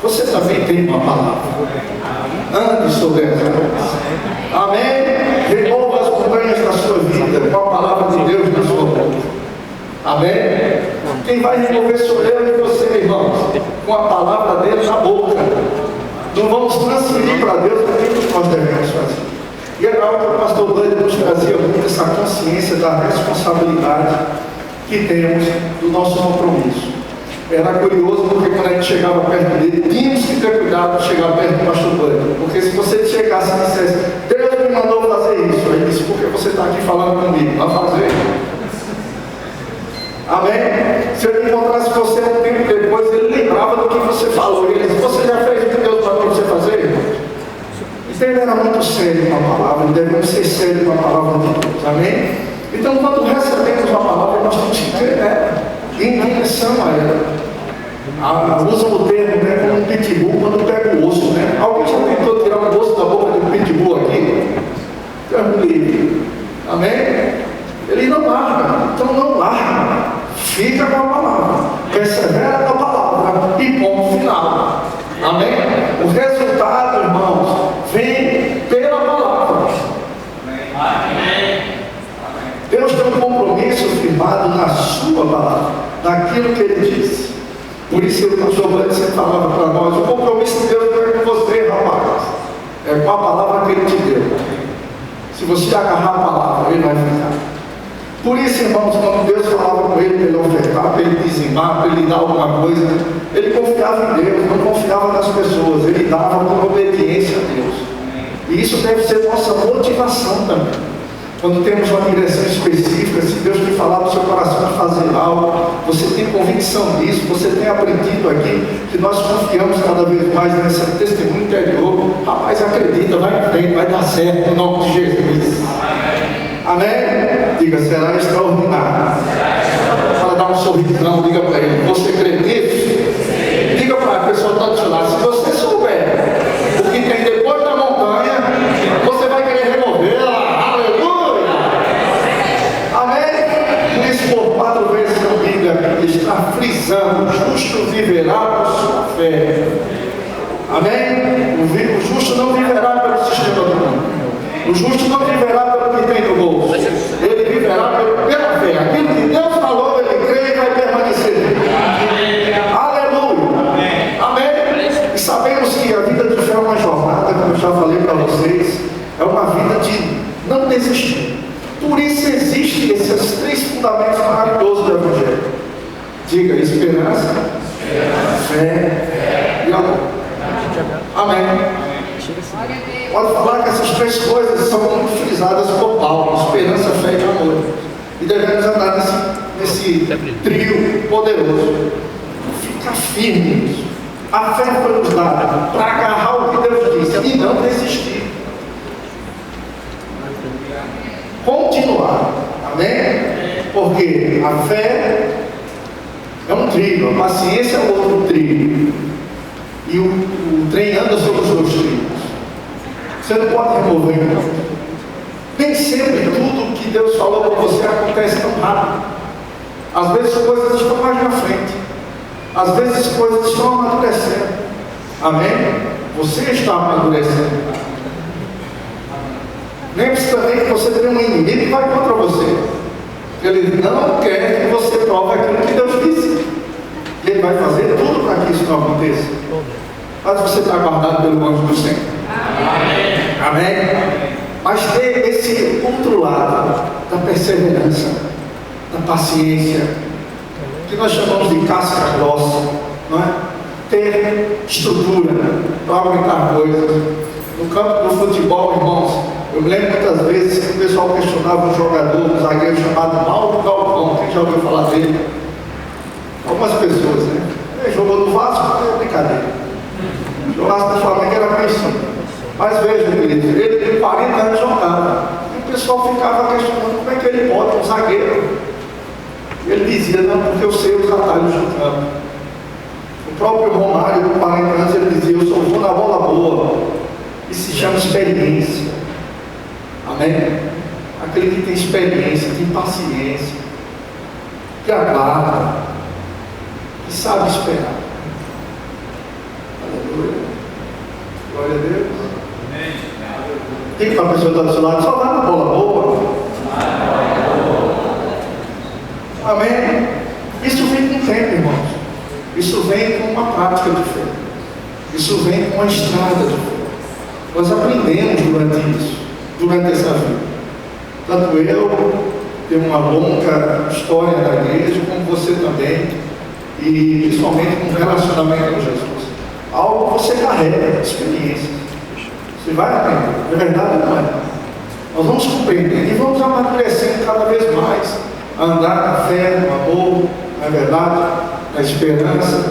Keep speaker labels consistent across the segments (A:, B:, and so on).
A: Você também tem uma palavra. Ande sobre as águas. Amém? Remova as montanhas da sua vida com a palavra de Deus na sua boca. Amém? Quem vai remover sou eu e você, irmãos, com a palavra dele na boca. Não vamos transferir para Deus aquilo que nós devemos fazer. E era algo que o pastor Bud nos trazia muito, essa consciência da responsabilidade que temos do nosso compromisso. Era curioso porque quando a gente chegava perto dele, tínhamos que ter cuidado de chegar perto do pastor Bud. Porque se você chegasse e dissesse, Deus me mandou fazer isso, aí disse, porque você está aqui falando comigo, vai fazer. Amém? Se ele encontrasse você um tempo depois, ele lembrava do que você falou. Ele disse, você já fez o que Deus mandou você fazer? Então ele era muito sério com a palavra, devemos ser sérios com a palavra de Deus. Amém? Então quando recebemos a palavra, nós temos que ter em direção a ela. Usam o termo, né, como um pitbull quando pega o osso, né? Alguém já tentou tirar o osso da boca de um pitbull aqui? Deus livre. Amém? Ele não larga, então não larga. Fica com a palavra, persevera na palavra e ponto final. Amém? O resultado, irmãos, vem pela palavra. Amém. Deus tem um compromisso firmado na sua palavra, naquilo que ele disse. Por isso o Giovanni sempre falava para nós, o compromisso de Deus não é com você, rapaz, é com a palavra que ele te deu. Se você agarrar a palavra, ele vai ficar. Por isso, irmãos, quando Deus falava com ele para ele ofertar, para ele dizimar, para ele dar alguma coisa, ele confiava em Deus, não confiava nas pessoas, ele dava por obediência a Deus. E isso deve ser nossa motivação também. Quando temos uma direção específica, se Deus te falar no seu coração de fazer algo, você tem convicção disso, você tem aprendido aqui, que nós confiamos cada vez mais nesse testemunho interior. Rapaz, acredita, vai em frente, vai dar certo, no nome de Jesus. Amém? Diga, será extraordinário. Fala, dá um sorrisão, diga para ele, você crê nisso? Diga para a pessoa que está do seu lado, se você souber o que tem depois da montanha, você vai querer removê-la. Aleluia! Amém? Por isso, por 4 vezes na Bíblia, está frisando, o justo viverá por sua fé. Amém? O justo não viverá pelo sistema do mundo. O justo não viverá pelo que tem no bolso. Ele viverá pela fé. Aquilo que Deus falou, ele crê e vai permanecer. Aleluia. Amém. E sabemos que a vida de fé é uma jornada, como eu já falei para vocês, é uma vida de não desistir. Por isso existem esses 3 fundamentos maravilhosos do Evangelho. Diga, esperança, fé e amor. Amém. Pode falar que essas 3 coisas são muito frisadas por Paulo: esperança, fé e amor. E devemos andar nesse trio poderoso. Ficar firme nisso. A fé foi nos dada para agarrar o que Deus disse e não desistir. Continuar. Amém? Porque a fé é um trilho, a paciência é outro trilho. E o trem anda sobre os 2 trilhos. Você não pode remover. Nem sempre tudo que Deus falou para você acontece tão rápido. Às vezes coisas estão mais na frente. Às vezes coisas estão amadurecendo. Amém? Você está amadurecendo. Lembre-se também que você tem um inimigo que vai contra você. Ele não quer que você prove aquilo que Deus disse. E ele vai fazer tudo para que isso não aconteça. Mas você está guardado pelo anjo do Senhor. Amém. Amém? Mas ter esse outro lado da perseverança, da paciência, que nós chamamos de casca grossa, não é? Ter estrutura para aguentar coisas. No campo do futebol, irmãos, eu me lembro muitas vezes que o pessoal questionava um jogador, um zagueiro chamado Mauro Galvão. Quem já ouviu falar dele? Algumas pessoas, né? Ele jogou no Vasco, é brincadeira. O Vasco do Flamengo era conhecido. Mas veja, querido, ele tem 40 anos jogando. E o pessoal ficava questionando como é que ele pode, um zagueiro. Ele dizia, não, porque eu sei os atalhos do campo. O próprio Romário, com 40 anos, ele dizia, eu sou bom na bola boa. Isso se chama experiência. Amém? Aquele que tem experiência, tem paciência, que aguarda, que sabe esperar. Glória a Deus. Tem que para a pessoa estar do seu lado, só vai na bola boa. Amém? Isso vem com o tempo, irmãos. Isso vem com uma prática de fé. Isso vem com uma estrada de fé. Nós aprendemos durante essa vida. Tanto eu tenho uma longa história na igreja, como você também, e principalmente com o relacionamento com Jesus. Algo você carrega, experiência. Você vai aprender, é verdade ou não é? Nós vamos compreender e vamos amadurecendo cada vez mais, a andar na fé, no amor, na verdade, na esperança.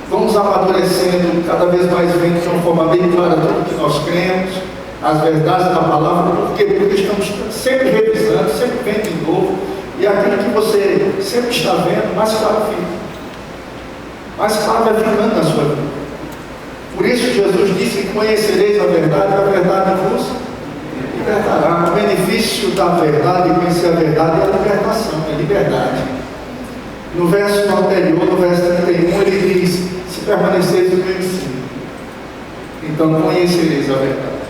A: Vamos amadurecendo cada vez mais, vendo de uma forma bem clara tudo que nós cremos, as verdades da palavra, porque estamos sempre revisando, sempre vendo de novo, e aquilo que você sempre está vendo, mais claro fica. Mais claro vai ficando na sua vida. Por isso Jesus disse: conhecereis a verdade vos libertará. O benefício da verdade e conhecer a verdade é a libertação, é a liberdade. No verso anterior, no verso 31, ele diz: se permaneceis no meu ensino, então conhecereis a verdade.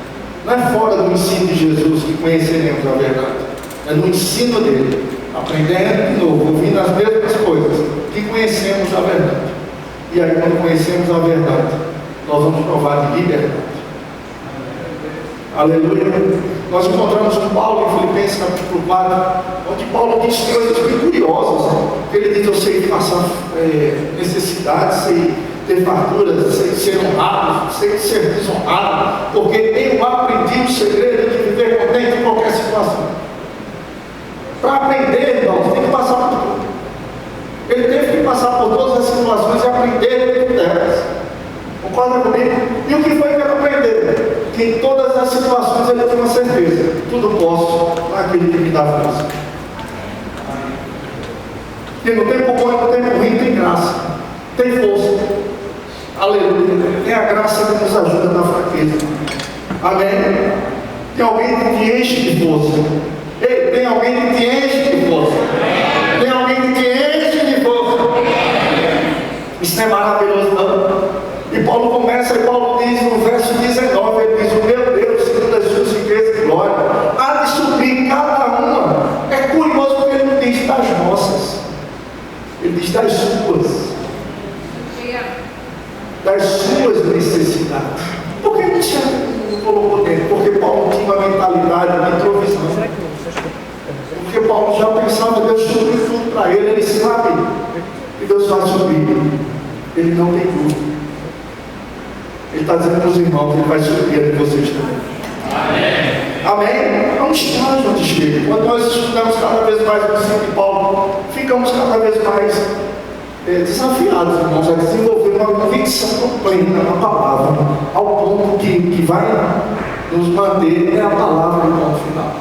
A: Não é fora do ensino de Jesus que conheceremos a verdade, é no ensino dele, aprendendo de novo, ouvindo as mesmas coisas, que conhecemos a verdade. E aí, quando conhecemos a verdade, nós vamos provar de liberdade. Aleluia. Nós encontramos com Paulo em Filipenses capítulo 4, onde Paulo diz coisas bem curiosas. Ele diz: eu sei passar necessidades, sei ter farturas, sei ser honrado, sei ser desonrado, porque eu aprendi o segredo de viver contente em qualquer situação. Para aprender, irmãos, tem que passar por tudo. Ele teve que passar por todas as situações e aprender por elas. Concorda comigo? E o que foi que ele aprendeu? Que em todas as situações ele tem uma certeza: tudo posso naquele que me dá força. E no tempo bom e no tempo ruim tem graça, tem força. Aleluia. Tem a graça que nos ajuda na fraqueza. Amém? Tem alguém que te enche de força. Ei, tem alguém que te enche de força. Tem alguém que te enche de força. Isso é maravilhoso, não? E Paulo começa, e Paulo diz no verso 19, ele diz: o meu Deus, segundo as suas riquezas e glória, há de suprir cada uma. É curioso porque ele não diz das nossas, ele diz das suas. Das suas necessidades. Por que não colocou dentro? Porque Paulo tinha uma mentalidade de provisão. Porque Paulo já pensava: Deus suprir tudo para ele. Ele sabe que Deus vai suprir. Ele não tem dúvida. Ele está dizendo para os irmãos que ele vai suprir de vocês também. Amém. Amém? É um estágio onde chega. Quando nós estudamos cada vez mais o ensino de Paulo, ficamos cada vez mais desafiados, irmãos, a desenvolver uma convicção plena na palavra, ao ponto que vai nos manter a palavra no ponto final.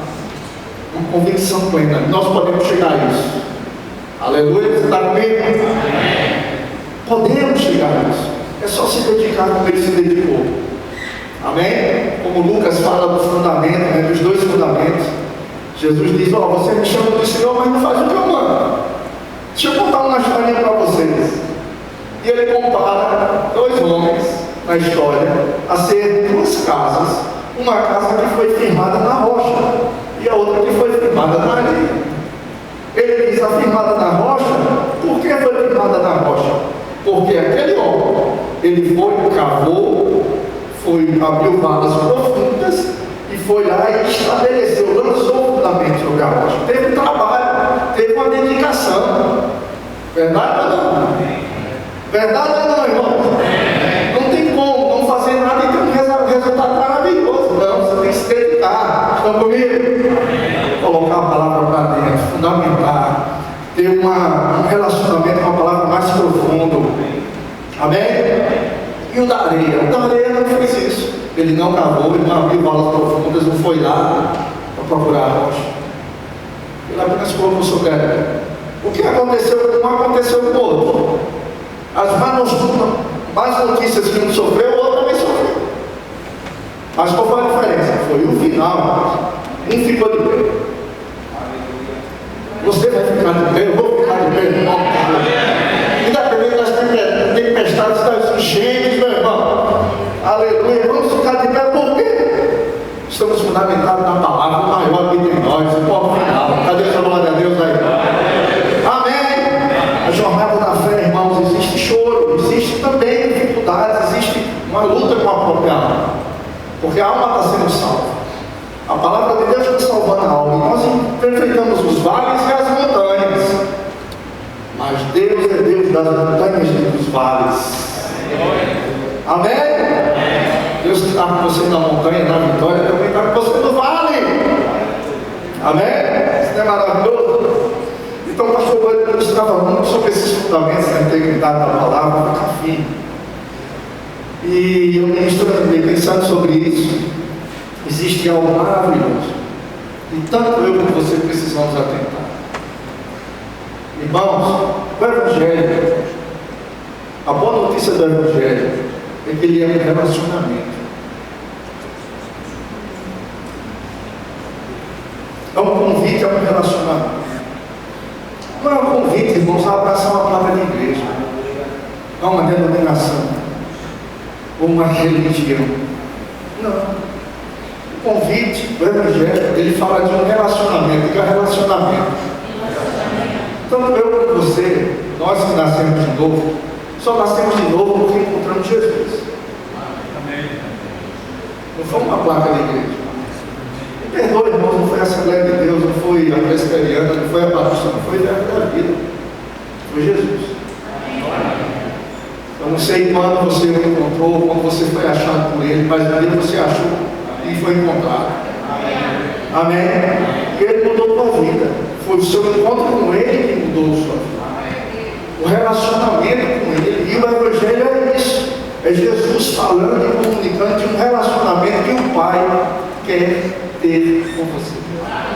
A: Uma convicção plena. Nós podemos chegar a isso. Aleluia. Você está comigo? Amém. Podemos chegar a isso. É só se dedicar como ele se dedicou. Amém? Como Lucas fala do fundamento, dos dois fundamentos. Jesus diz: você me chama do Senhor, mas não faz o que eu mando. Deixa eu contar uma historinha para vocês. E ele compara dois homens na história a ser duas casas. Uma casa que foi firmada na rocha e a outra que foi firmada na areia. Ele diz: a firmada na rocha. Por que foi firmada na rocha? Porque aquele homem, ele cavou, abriu valas profundas e foi lá e estabeleceu, lançou o fundamento sobre a rocha. Teve um trabalho, teve uma dedicação. Verdade ou não? Verdade ou não, irmão? Não tem como não fazer nada e ter um resultado maravilhoso. Não, você tem que se dedicar. Estão comigo? Colocar a palavra para dentro, fundamentar, ter um relacionamento com a palavra mais profundo. Amém? E o da areia? O da areia não fez isso. Ele não cavou, ele não abriu valas profundas, não foi lá para procurar a rocha. Ele apenas colocou sobre a areia. O que aconteceu com um aconteceu com o outro. As más notícias que um sofreu, o outro também sofreu. Mas qual foi a diferença? Foi o final. Um ficou de pé. Você vai ficar de pé, eu vou ficar de pé, irmão. Independente das tempestades, das enchentes, meu irmão. Aleluia. Vamos ficar de fundamentado na palavra, o maior que tem nós, o ponto final. Cadê essa glória a Deus aí? Amém? A jornada da fé, irmãos, existe choro, existe também dificuldades, existe uma luta com a própria alma, porque a alma está sendo salva. A palavra de Deus está salvando a alma. E nós enfrentamos os vales e as montanhas, mas Deus é Deus das montanhas e dos vales. Amém? Deus que está com você na montanha, na vitória, também está com você no vale. Amém? Isso não é maravilhoso? Então o pastor Wellington mostrava muito sobre esses fundamentos da integridade da palavra, ficar firme. E eu ministrando, pensando sobre isso, existe algo maravilhoso. E tanto eu como você precisamos atentar. Irmãos, o Evangelho, a boa notícia do Evangelho é que ele é um relacionamento. É um convite a um relacionamento. Não é um convite, irmãos, a abraçar uma placa de igreja, a uma denominação, ou uma religião. Não. O convite do Evangelho, ele fala de um relacionamento, de um relacionamento. Então eu como você, nós que nascemos de novo, só nascemos de novo porque encontramos Jesus. Não foi uma placa de igreja. Me perdoe, irmãos, não foi a Assembleia de Deus, não foi a Presbiteriana, não foi a Batista, não foi a vida. Foi Jesus. Eu não sei quando você o encontrou, quando você foi achado por ele, mas ali você achou e foi encontrado. Amém? E ele mudou a tua vida. Foi o seu encontro com ele que mudou a sua vida. O relacionamento com ele. E o Evangelho é isso. É Jesus falando e comunicando de um relacionamento que o Pai quer ter com você.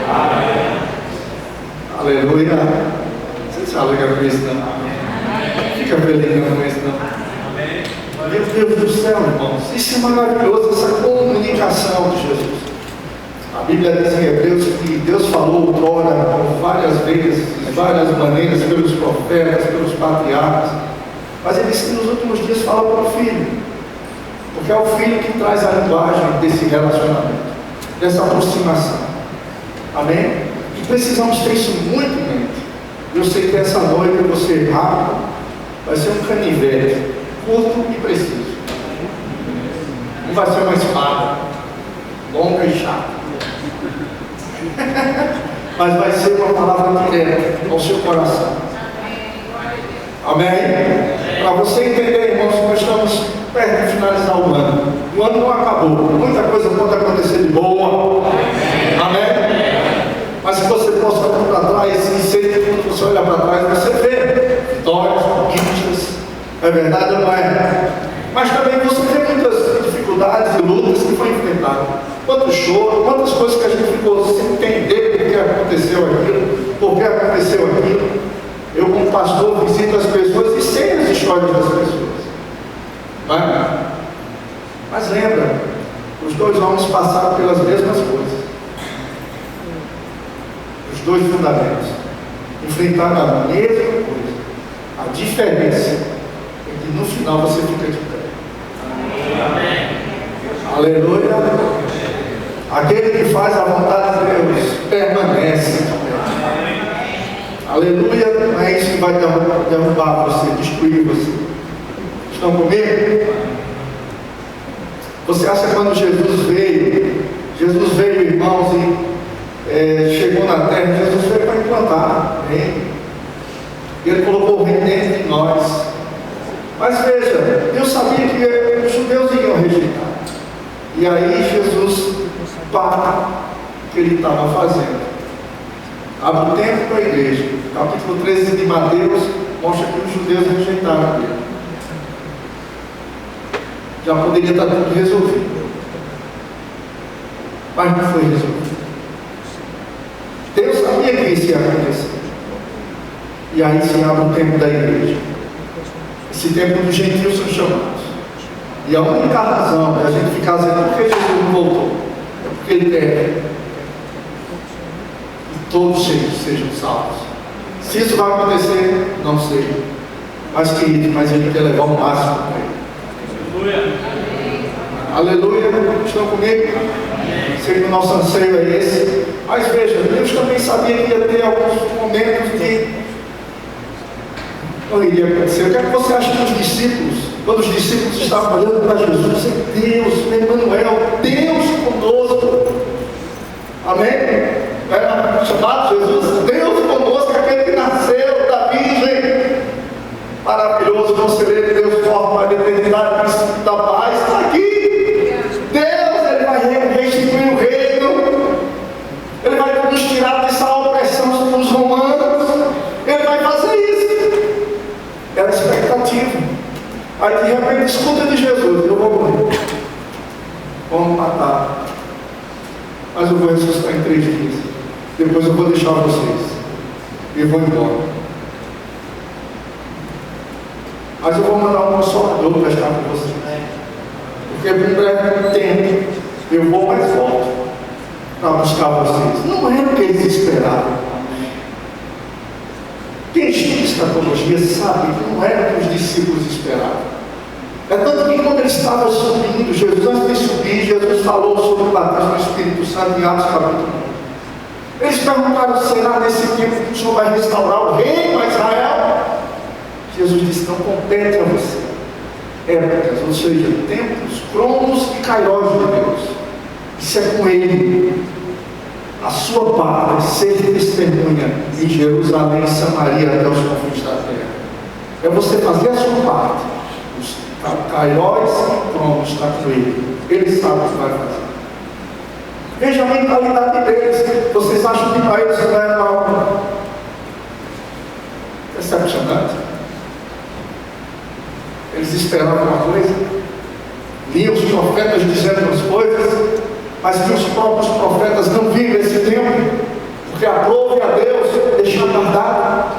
A: Amém. Aleluia. Você se alegra com isso, não? Fica feliz com isso, não? Meu Deus do céu, irmãos. Isso é maravilhoso, essa comunicação de Jesus. A Bíblia diz em Hebreus que Deus falou outrora por várias vezes, de várias maneiras, pelos profetas, pelos patriarcas. Mas ele disse que nos últimos dias fala para o Filho. Porque é o Filho que traz a linguagem desse relacionamento, dessa aproximação. Amém? E precisamos ter isso muito em mente. Eu sei que essa noite você rápido vai ser um canivete, curto e preciso. Não vai ser uma espada longa e chata. Mas vai ser uma palavra direta ao seu coração. Amém? Para você entender, irmãos, nós estamos perto de finalizar o ano. O ano não acabou. Muita coisa pode acontecer de boa. Amém? Mas que você possa olhar para trás e sei que quando você olhar para trás, você vê vitórias, conquistas. É verdade ou não é? Mas também você vê muitas dificuldades e lutas que foi enfrentado. Quanto choro, quantas coisas que a gente ficou sem entender por que aconteceu aquilo, por que aconteceu aquilo. Eu, como pastor, visito as pessoas e sei as histórias das pessoas. Mas lembra, os dois homens passaram pelas mesmas coisas. Os dois fundamentos. Enfrentaram a mesma coisa. A diferença é que no final você fica de pé. Amém. Aleluia. Aquele que faz a vontade de Deus permanece. Aleluia. Não é isso que vai derrubar você, destruir você. Estão comigo? Você acha que quando Jesus veio, irmãos, e chegou na terra, Jesus veio para implantar o reino. Ele colocou o reino dentro de nós. Mas veja, Deus sabia que os judeus iam rejeitar. E aí Jesus para o que ele estava fazendo. Abre o tempo para a igreja. Capítulo 13 de Mateus mostra que os judeus rejeitaram ele. Já poderia estar tudo resolvido. Mas não foi resolvido. Deus sabia que isso ia acontecer. E aí se abre o tempo da igreja. Esse tempo dos gentios são chamados. E a única razão de a gente ficar dizendo por que Jesus não voltou é porque ele quer que todos sejam salvos. Se isso vai acontecer, não sei. Mas ele quer levar o máximo para ele. Aleluia. Estão comigo? Sei que o nosso anseio é esse. Mas veja, Deus também sabia que ia ter alguns momentos que não iria acontecer. O que é que você acha dos discípulos? Quando os discípulos estavam olhando para Jesus, Deus, Emmanuel, Deus conosco. Amém? Era chamado Jesus, Deus conosco, aquele que nasceu da Virgem. Maravilhoso, conselheiro, Deus forte para a eternidade, príncipe da paz, está aqui. Deus, Ele vai restituir o reino. Ele vai nos tirar dessa opressão dos romanos. Ele vai fazer isso. Era a expectativa. Aí de repente escuta de Jesus: eu vou morrer, vamos matar, mas eu vou ressuscitar em 3 dias. Depois eu vou deixar vocês e vou embora. Mas eu vou mandar um consolador para estar com vocês, porque por breve tempo eu vou mais volto para buscar vocês. Não é o que eles esperavam. Quem estuda escatologia sabe que não era o que os discípulos esperavam. É tanto que quando eles estavam subindo, Jesus, antes de subir, Jesus falou sobre o batismo do Espírito Santo em Atos capítulo 1. Eles perguntaram: será nesse tempo que o Senhor vai restaurar o reino a Israel? Jesus disse: não compete a você épocas, ou seja, tempos, cromos e kairós de Deus. Isso é com Ele. A sua parte é ser testemunha em Jerusalém e Samaria até os confins da terra. É você fazer a sua parte. Os kairós e cromos está com Ele. Ele sabe o que vai fazer. Veja a mentalidade deles. Vocês acham que para eles não é algo decepcionante? Eles esperavam uma coisa, liam os profetas dizendo as coisas, mas que os próprios profetas não viram esse tempo, porque aprove a Deus deixar guardado,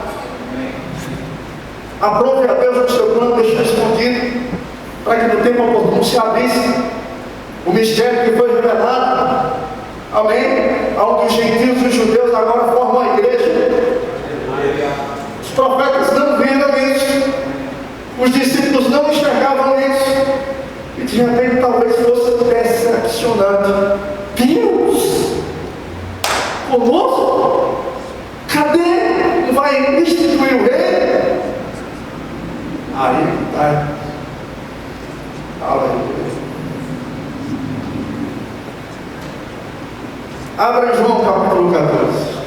A: aprove a Deus no seu plano deixar escondido, para que no tempo oportuno se abrisse o mistério que foi revelado. Amém? Onde os gentios e os judeus agora formam a igreja. Os profetas não viram isso, os discípulos não enxergavam isso, e de repente talvez fosse decepcionante. Deus conosco? Cadê? Não vai instituir o rei? Aí está. Aleluia. Abra João capítulo 14.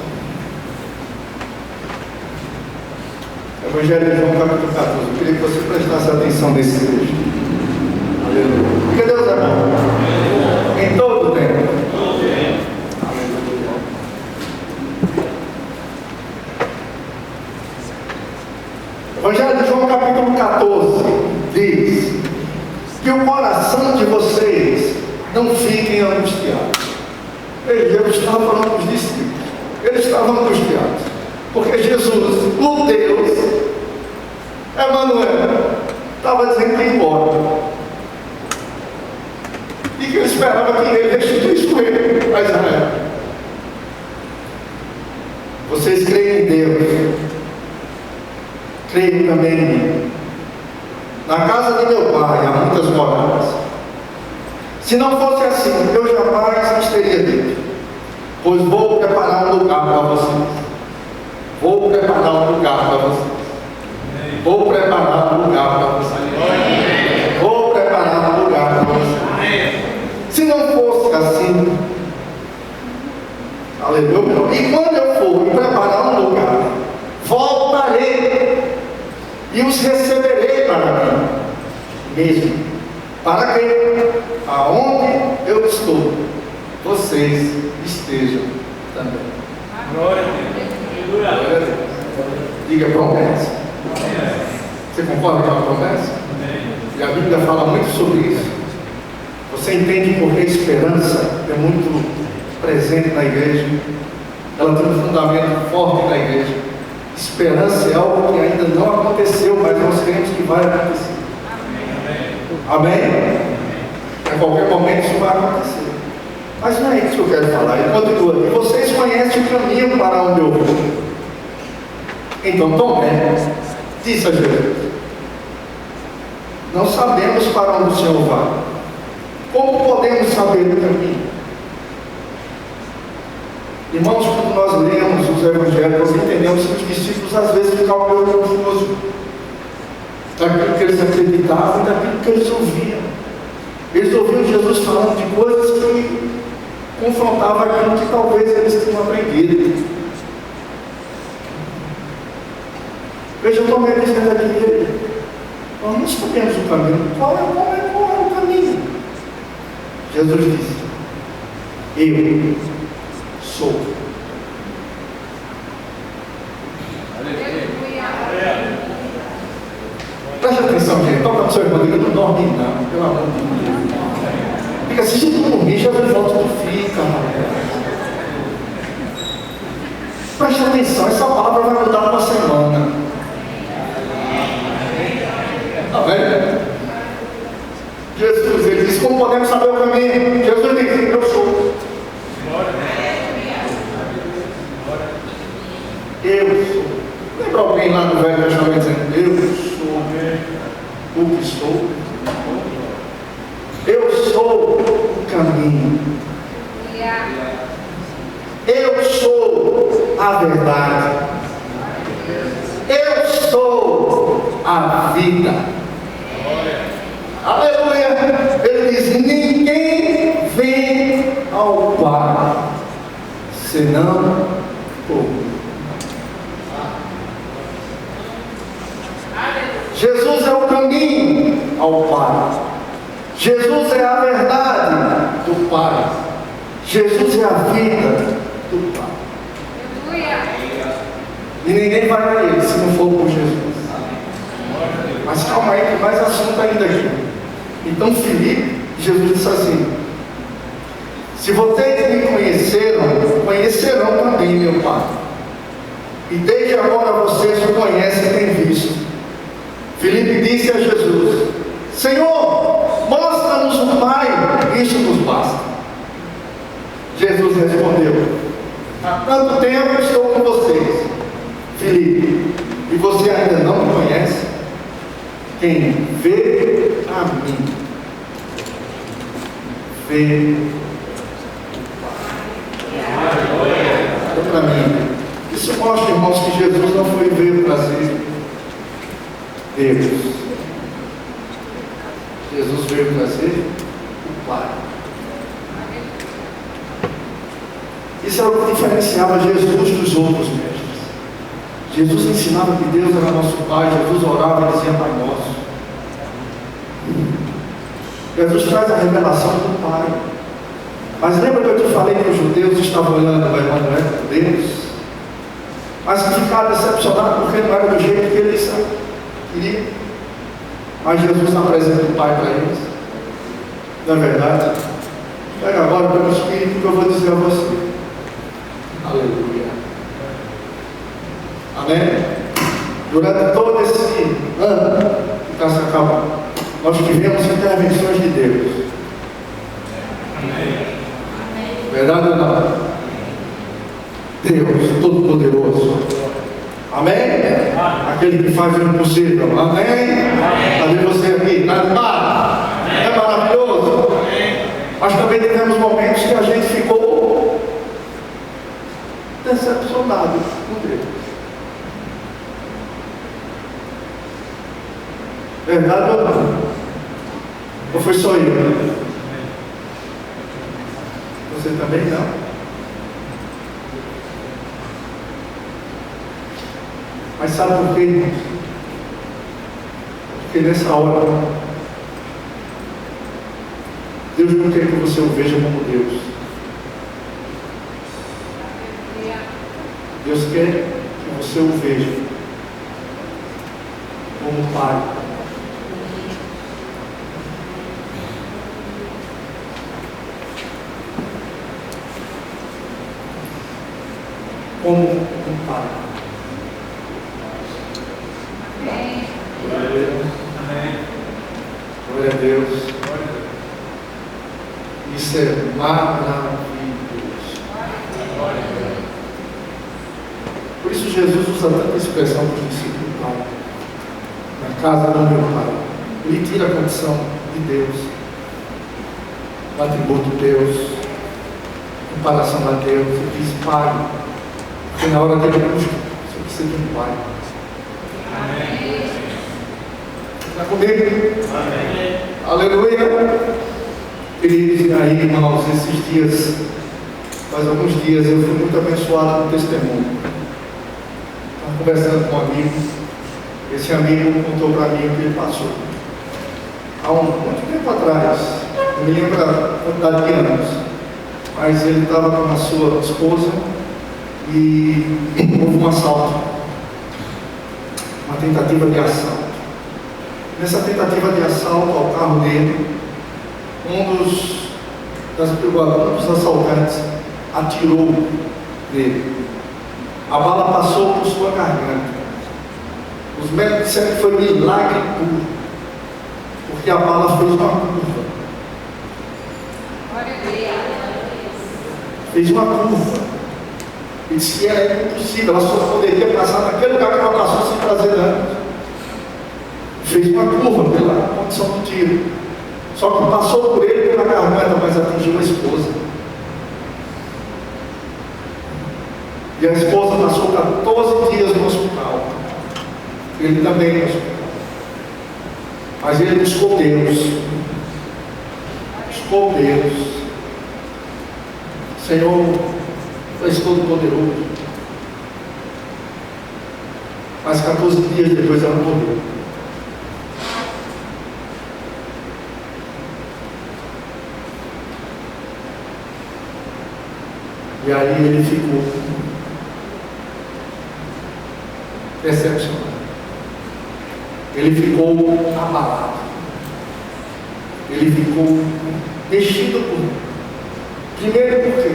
A: Evangelho de João capítulo 14. Eu queria que você prestasse atenção nesse texto. Aleluia. Porque Deus é bom. Em todo tempo. Aleluia. Evangelho de João capítulo 14 diz que o coração de vocês não fiquem angustiados. Ele estava falando com os discípulos. Eles estavam angustiados, porque Jesus, o Deus, Emmanuel, estava dizendo que ia embora. E que ele esperava que ele restituísse o reino a Israel. Vocês creem em Deus, creem também em mim. Na casa de meu pai há muitas moradas. Se não fosse assim, eu jamais os teria dito. Pois vou preparar um lugar para vocês. Vou preparar um lugar para vocês. Vou preparar um lugar para vocês. Vou preparar um lugar para vocês. Se não fosse assim, aleluia. E quando eu for e preparar um lugar, voltarei e os receberei para mim mesmo. Para que, aonde eu estou, vocês estejam também.
B: Glória a Deus.
A: Diga promessa. Você concorda com a promessa? E a Bíblia fala muito sobre isso. Você entende porque a esperança é muito presente na igreja. Ela tem um fundamento forte na igreja. Esperança é algo que ainda não aconteceu, mas nós cremos que vai acontecer. Amém? A qualquer momento isso vai acontecer. Mas não é isso que eu quero falar. Ele continua. E vocês conhecem o caminho para onde eu vou. Então Tomé disse a Jesus: não sabemos para onde o Senhor vai. Como podemos saber o caminho? Irmãos, quando nós lemos os evangelhos, nós entendemos que os discípulos às vezes ficavam meio confusos daquilo que eles acreditavam e daquilo que eles ouviam. Eles ouviam Jesus falando de coisas que confrontavam aquilo que talvez eles tenham aprendido. Veja como ele dizendo aqui, nós não sabemos o caminho. Qual é o caminho? Jesus disse, eu sou. Preste atenção, gente. Toca no seu irmão, diga, não dorme não, pelo amor de Deus. Fica assistindo dormir, Jesus volta e fica. Preste atenção, essa palavra vai mudar uma semana. Está vendo? Jesus, ele disse, como podemos saber o caminho? Jesus disse, eu sou. Eu sou. Lembra alguém lá no Velho Testamento dizendo, eu sou o que sou? Eu sou o caminho. Eu sou a verdade. Eu sou a vida. Aleluia! Ele diz, ninguém vem ao Pai senão por mim. Jesus é o caminho ao Pai. Jesus é a verdade do Pai. Jesus é a vida do Pai. E ninguém vai a Ele se não for por Jesus. Mas calma aí, tem mais assunto ainda aqui. Então Filipe, Jesus disse assim, se vocês me conheceram, conhecerão também meu Pai. E desde agora vocês o conhecem e têm visto. Filipe disse a Jesus, Senhor, mostra-nos o Pai, isso nos basta. Jesus respondeu, há tanto tempo estou com vocês, Filipe, e você ainda não me conhece? Quem vê a mim, vê para mim. Isso mostra, irmãos, que Jesus não foi ver trazer Deus. Jesus veio trazer o Pai. Isso é o que diferenciava Jesus dos outros mestres. Jesus ensinava que Deus era nosso Pai. Jesus orava e dizia Pai Nosso. Jesus traz a revelação do Pai. Mas lembra que eu te falei que os judeus estavam olhando para Emmanuel, Deus, mas que ficaram decepcionados porque não era do jeito que eles queriam. Mas Jesus apresenta o Pai para eles. Não é verdade? Pega agora pelo Espírito que eu vou dizer a você. Aleluia. Amém? Durante todo esse ano que está se acabando, nós tivemos intervenções de Deus.
B: Amém.
A: Verdade ou não? Deus Todo-Poderoso. Amém? Aquele que faz o impossível. Amém? Cadê você aqui? Está animado? É maravilhoso? Mas também tivemos momentos que a gente ficou decepcionado com Deus. Verdade ou não? Ou foi só eu? Você também não? Mas sabe por quê, irmãos? Porque nessa hora Deus não quer que você o veja como Deus. Deus quer que você o veja como Pai. Como um Pai. Glória a Deus. Isso é maravilhoso. Por isso Jesus usa tanta expressão para o discípulo Pai. Na casa do meu Pai. Ele tira a condição de Deus. o atributo de Deus, comparação a Deus, e diz: Pai, porque na hora da angústia, você precisa de um Pai. Está comigo?
B: Amém.
A: Aleluia! Queridos, e aí, irmãos, esses dias, faz alguns dias, eu fui muito abençoado com testemunho. Estava conversando com um amigo, esse amigo contou para mim o que ele passou. Há muito tempo atrás, não me lembro a quantidade de anos, mas ele estava com a sua esposa e houve um assalto, uma tentativa de assalto. Nessa tentativa de assalto ao carro dele, um dos assaltantes atirou nele. A bala passou por sua garganta. Os médicos disseram que foi milagre puro, porque a bala fez uma curva. Fez uma curva. E disse que era impossível, ela só poderia passar naquele lugar que ela passou sem fazer dano. Fez uma curva pela condição do tiro. Só que passou por ele pela garganta, mas atingiu a esposa. E a esposa passou 14 dias no hospital. Ele também no hospital. Mas ele buscou Deus. Buscou Deus. Senhor, tu és todo poderoso. Mas 14 dias depois ela morreu. E aí ele ficou decepcionado. Ele ficou abalado. Ele ficou mexido por mim. Primeiro porque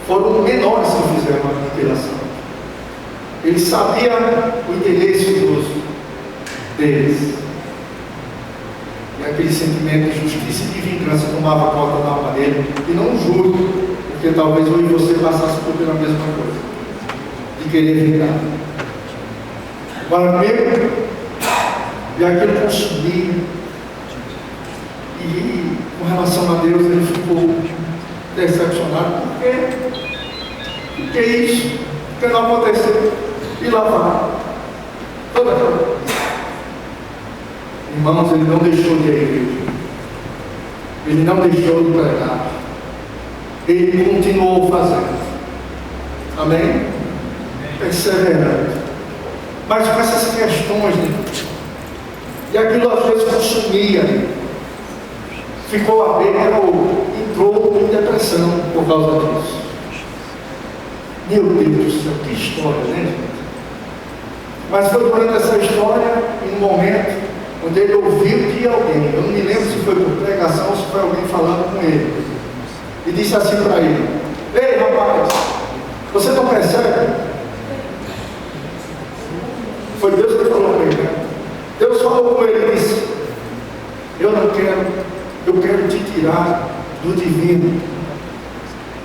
A: foram menores que fizeram a aniquilação. Ele sabia o interesse deles. E aquele sentimento de justiça e de vingança tomava conta da alma dele. E não juro, porque talvez eu e você passasse por pela mesma coisa, de querer vingar. Agora mesmo, e aquilo consumia, e com relação a Deus ele ficou decepcionado. Por quê? Por que isso? Porque não aconteceu. E lá vai. Toda coisa. Irmãos, ele não deixou de ir à igreja. Ele não deixou de pregar. Ele continuou fazendo. Amém? Perseverando. Mas com essas questões, e aquilo às vezes consumia, ficou à beira ou entrou em depressão por causa disso. Meu Deus do céu, que história, né, gente? Mas foi durante essa história, em um momento, onde ele ouviu de alguém, eu não me lembro se foi por pregação ou se foi alguém falando com ele, e disse assim para ele: ei rapaz, você não percebe? Foi Deus que falou com ele, né? Deus falou com ele e disse: eu quero te tirar do divino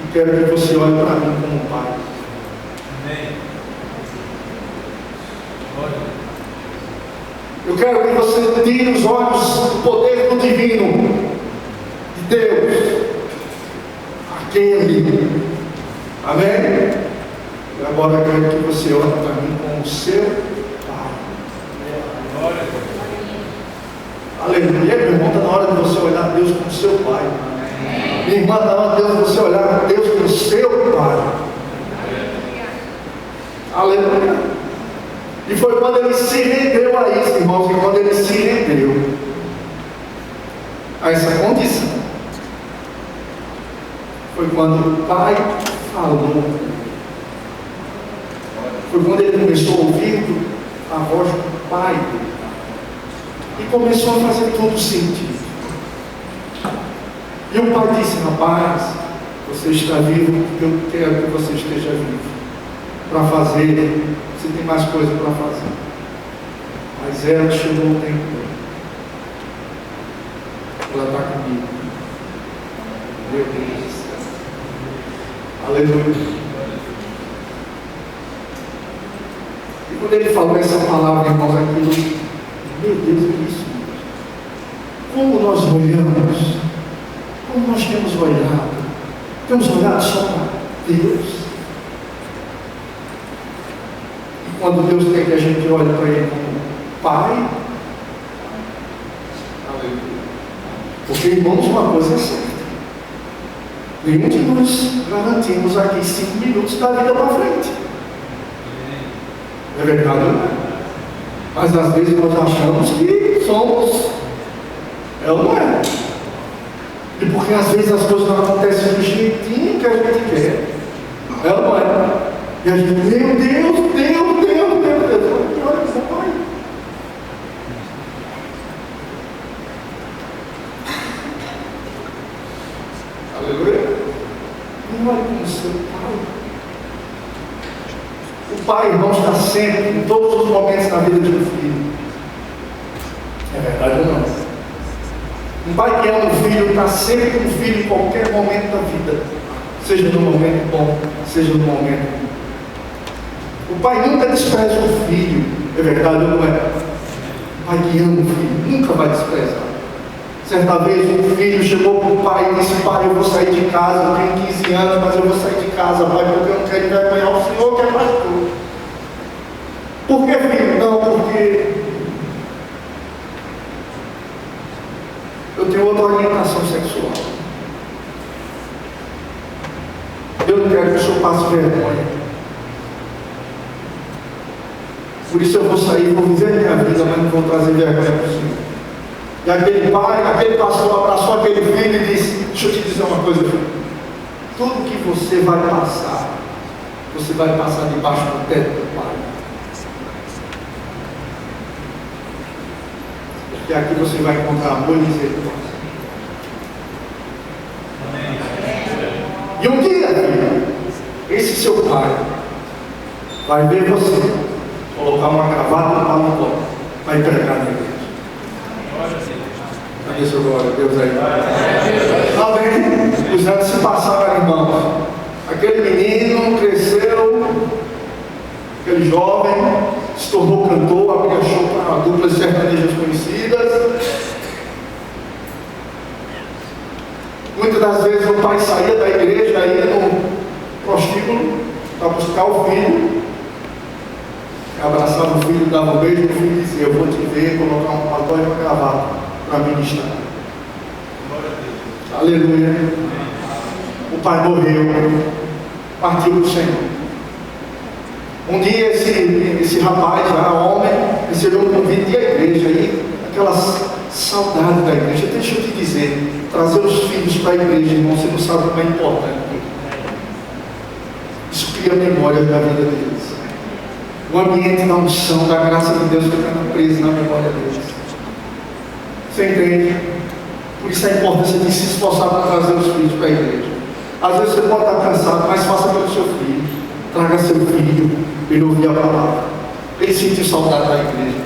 A: e quero que você olhe para mim como pai.
B: Amém.
A: Eu quero que você tire os olhos do poder do divino, de Deus, aquele. Amém? E agora eu quero que você olhe para mim como seu pai. Aleluia, meu irmão, está na hora de você olhar Deus como seu pai. Minha irmã, está na hora de você olhar Deus como seu pai. Aleluia. E foi quando ele se rendeu a isso, irmãos, e quando ele se rendeu a essa condição, foi quando o pai falou. Foi quando ele começou a ouvir a voz do pai dele. E começou a fazer todo sentido. E o pai disse: rapaz, você está vivo porque eu quero que você esteja vivo. Para fazer, você tem mais coisa para fazer. Mas ela chegou o tempo dela. Ela está comigo. Meu Deus do céu. Aleluia. E quando ele falou essa palavra, irmãos, aquilo, meu Deus, é isso. Como nós olhamos nós temos olhado? Temos olhado só para Deus? E quando Deus quer que a gente olhe para Ele como Pai? Porque, irmãos, uma coisa é certa. Nenhum de nós garantimos aqui 5 minutos da vida para frente. É verdade, não é? Mas às vezes nós achamos que somos. É ou não é? E porque às vezes as coisas não acontecem do jeitinho que a gente quer. É ou não é? E a gente, meu Deus. Olha que Pai. Aleluia. Não olhe como seu Pai. O Pai, irmão, está sempre, em todos os momentos na vida de um filho. É verdade ou não? Um pai que ama um filho está sempre com o filho em qualquer momento da vida. Seja no momento bom, seja no momento ruim. O pai nunca despreza o filho. É verdade ou não é? O pai que ama o filho nunca vai desprezar. Certa vez um filho chegou para o pai e disse: pai, eu vou sair de casa, eu tenho 15 anos, mas eu vou sair de casa, pai, porque eu não quero envergonhar o senhor que é pastor. Por que, filho? Não, porque eu tenho outra orientação sexual. Eu não quero que o senhor passe vergonha. Por isso eu vou sair, vou viver a minha vida, mas não vou trazer vergonha para o senhor. E aquele pai, aquele pastor abraçou aquele filho e disse: deixa eu te dizer uma coisa, filho. Tudo que você vai passar debaixo do teto do pai. Porque aqui você vai encontrar amor e misericórdia. E um dia, filho, esse seu pai vai ver você colocar uma gravata no paletó, vai pregar na igreja. Cadê seu glória a Deus aí? Amém. Os anos se passaram, irmãos. Aquele menino cresceu, aquele jovem se tornou cantor, abriu show para duplas sertanejas conhecidas. Muitas das vezes o pai saía da igreja, ia no prostíbulo para buscar o filho, abraçava o filho, dava um beijo no filho e dizia: eu vou te ver, colocar um paletó e uma gravata para ministrar. Aleluia. O pai morreu, partiu para o Senhor. Um dia esse rapaz, já homem, recebeu um convite de igreja, e aquela saudade da igreja. Deixa eu te dizer, trazer os filhos para a igreja, irmão, você não sabe como é importante. Isso cria memória da vida deles. O ambiente da unção, da graça de Deus ficando preso na memória deles. Você entende? Por isso a importância de se esforçar para trazer os filhos para a igreja. Às vezes você pode estar cansado, mas faça pelo seu filho. Traga seu filho, ele ouvir a palavra. Ele sentiu saudade da igreja.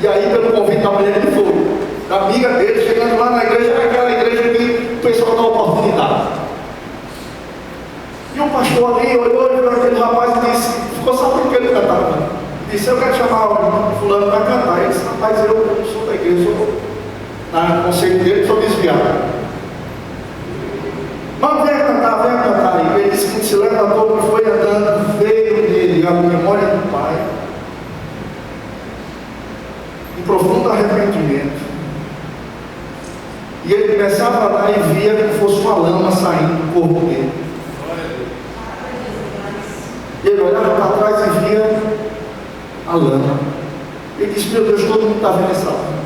A: E aí, pelo convite da mulher, ele foi. Da amiga dele, chegando lá na igreja, era aquela igreja que o pessoal dá oportunidade. E o pastor ali olhou para aquele rapaz e disse: ficou sabendo o que ele cantava? Disse: eu quero chamar o fulano para cantar. Ele disse: rapaz, eu sou da igreja, sou na conceito dele, sou desviado. Mas venha cantar. E ele disse que se levantou e foi andando, veio dele a memória do pai, um profundo arrependimento. E ele começava a andar e via como fosse uma lama saindo do corpo dele. E ele olhava para trás e via a lama. Ele disse: meu Deus, todo mundo está vendo essa lama.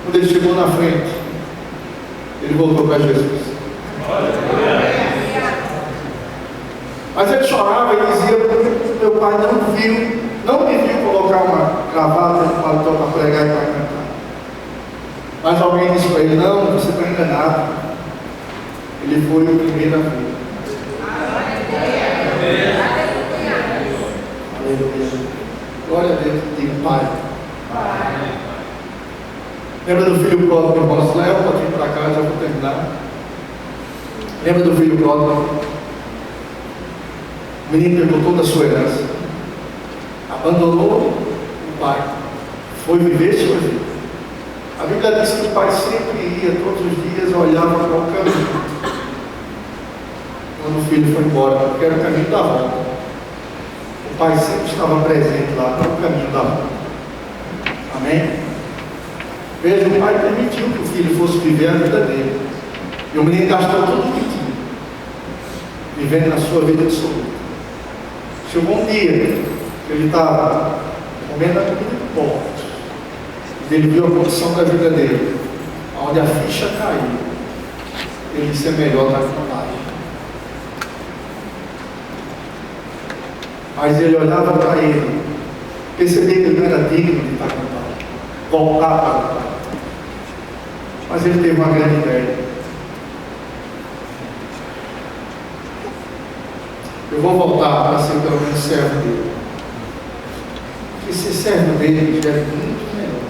A: Quando ele chegou na frente, ele voltou para Jesus. Mas ele chorava e dizia: meu pai não me viu colocar uma gravata no paletó para pregar e para cantar. Mas alguém disse para ele: não, você está enganado. Ele foi o primeiro a vir. Aleluia. Glória a Deus. Diga: pai. Lembra do filho pródigo, irmãos? Leva um pouquinho para cá, já vou terminar. Lembra do filho pródigo? O menino pegou toda a sua herança, abandonou o pai, foi viver sua vida. A Bíblia diz que o pai sempre ia, todos os dias, olhava para o caminho. Quando o filho foi embora, porque era o caminho da volta. O pai sempre estava presente lá para o caminho da volta. Amém? Veja, o pai permitiu que o filho fosse viver a vida dele. E o menino gastou tudo o que tinha, vivendo na sua vida absoluta. Chegou um dia que ele estava comendo a comida do povo. Ele viu a condição da vida dele, onde a ficha caiu. Ele disse: é melhor estar com pai. Mas ele olhava para ele, percebia que ele não era digno de estar com o pai, voltar para o pai. Mas ele teve uma grande ideia. Eu vou voltar para ser pelo menos servo dele. Porque ser servo dele já é muito melhor.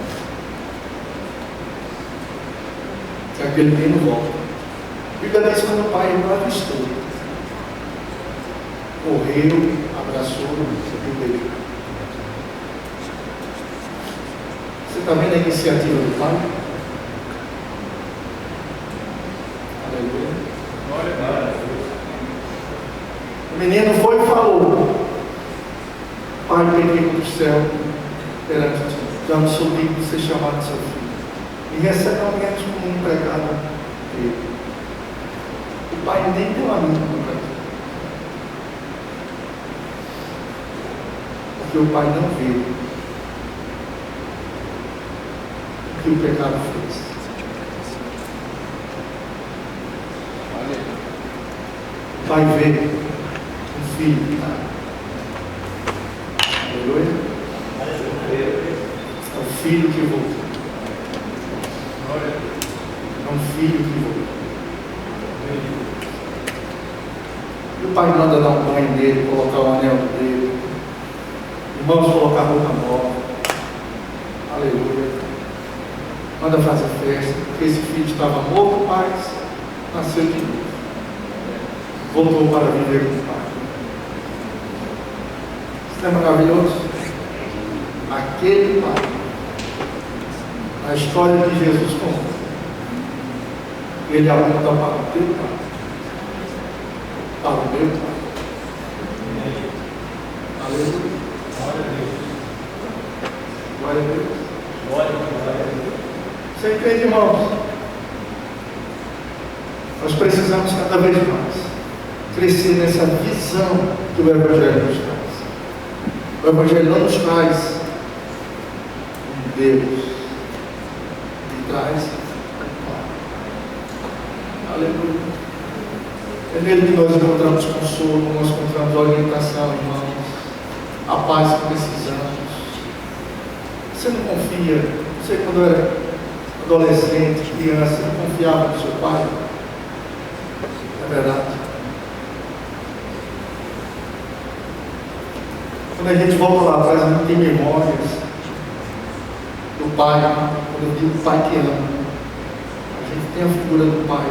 A: Que aquele menino volta. A Bíblia diz que quando o pai o avistou, correu, abraçou e beijou. Você está vendo a iniciativa do pai? Aleluia.
B: Glória a Deus.
A: O menino foi e falou: pai, peguei do céu perante ti, já não sou digno de ser chamado de seu filho. E recebe ao menos como um empregado dele. O pai nem deu a mínima para ele. Porque o pai não viu o que o pecado fez. O pai vê o filho. Aleluia. É o filho que voltou. É um filho que voltou. E o pai manda dar um banho nele, colocar o anel dele. Irmãos, colocar roupa nova. Aleluia. Manda fazer festa, porque esse filho estava morto, mas nasceu de novo. Voltou para viver com o pai. Isso não é maravilhoso? Aquele pai, a história de Jesus conta, ele aponta para o teu pai, para o meu pai. Aleluia. Glória a Deus. Glória a Deus. Você entende, irmãos? Nós precisamos cada vez mais crescer nessa visão que o Evangelho nos traz. O Evangelho não nos traz um Deus, ele traz um Pai. Aleluia. É nele que nós encontramos consolo, nós encontramos orientação, irmãos, a paz que precisamos. Você não confia? Você, quando era adolescente, criança, não confiava no seu pai? É verdade. Quando a gente volta lá atrás, a gente tem memórias do pai, quando eu digo pai que ama, a gente tem a figura do pai.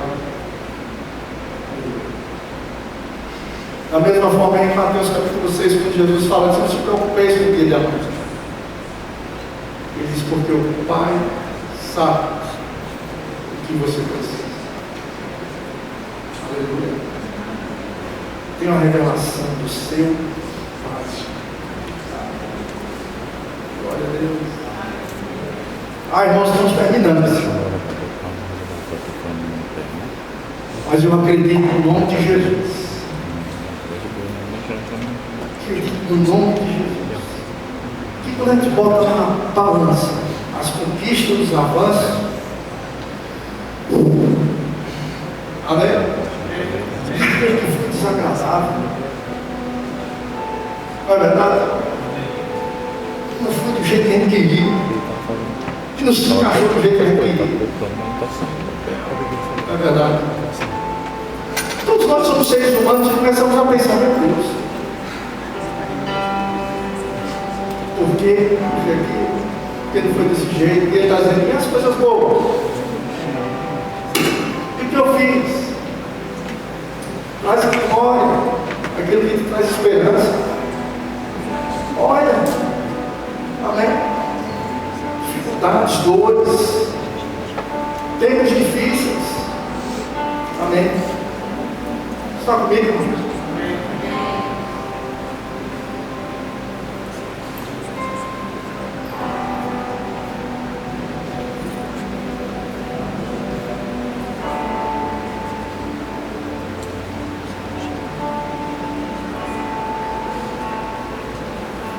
A: Da mesma forma, em Mateus capítulo 6, quando Jesus fala, não se preocupeis com o que ele ama. Ele diz, porque o pai sabe o que você precisa. Aleluia. Tem uma revelação do seu pai. Glória a Deus. Irmãos, estamos terminando. Mas eu acredito no nome de Jesus. Acredito no nome de Jesus. Que quando a gente bota na balança as conquistas, os avanços, amém? Que foi desagradável. Não é verdade? Não foi do jeito que a gente queria. Que não se encaixou do jeito que a gente queria. Não é verdade? Todos nós somos seres humanos e começamos a pensar, meu Deus. Por quê? Porque não foi desse jeito? Porque ele está dizendo, e as coisas boas? E o que eu fiz? Traz a memória, aquilo que te traz esperança. Olha, amém? Dificuldades, dores, tempos difíceis. Amém. Está comigo?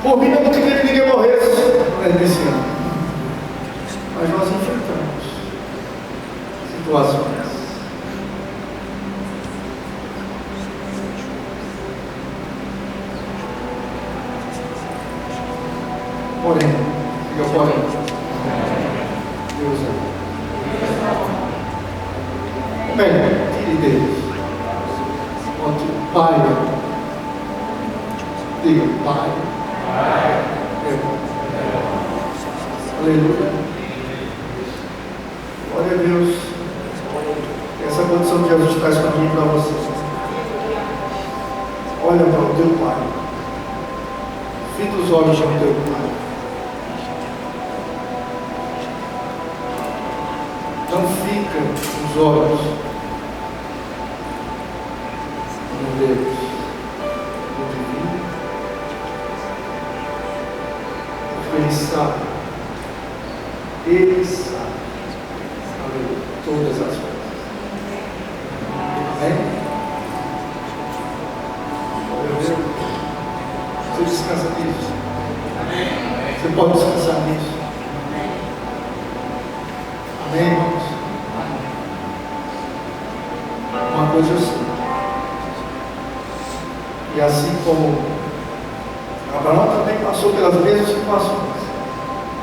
A: Por mim, eu não queria que ninguém morresse nesse ano. Mas nós enfrentamos situações. Porém, diga porém. Deus é. Bem, tire Deus. Pai. Diga, Pai. Aleluia. Glória a Deus. Essa condição que Jesus traz para mim e para você. Olha para o teu Pai. Fita os olhos no teu Pai. Não fica os olhos no Deus. Ele sabe, todas as coisas. Amém? Você descansa nisso. Você pode descansar nisso. Amém, irmãos? Uma coisa eu sei. E assim como Abraão também passou pelas mesmas situações,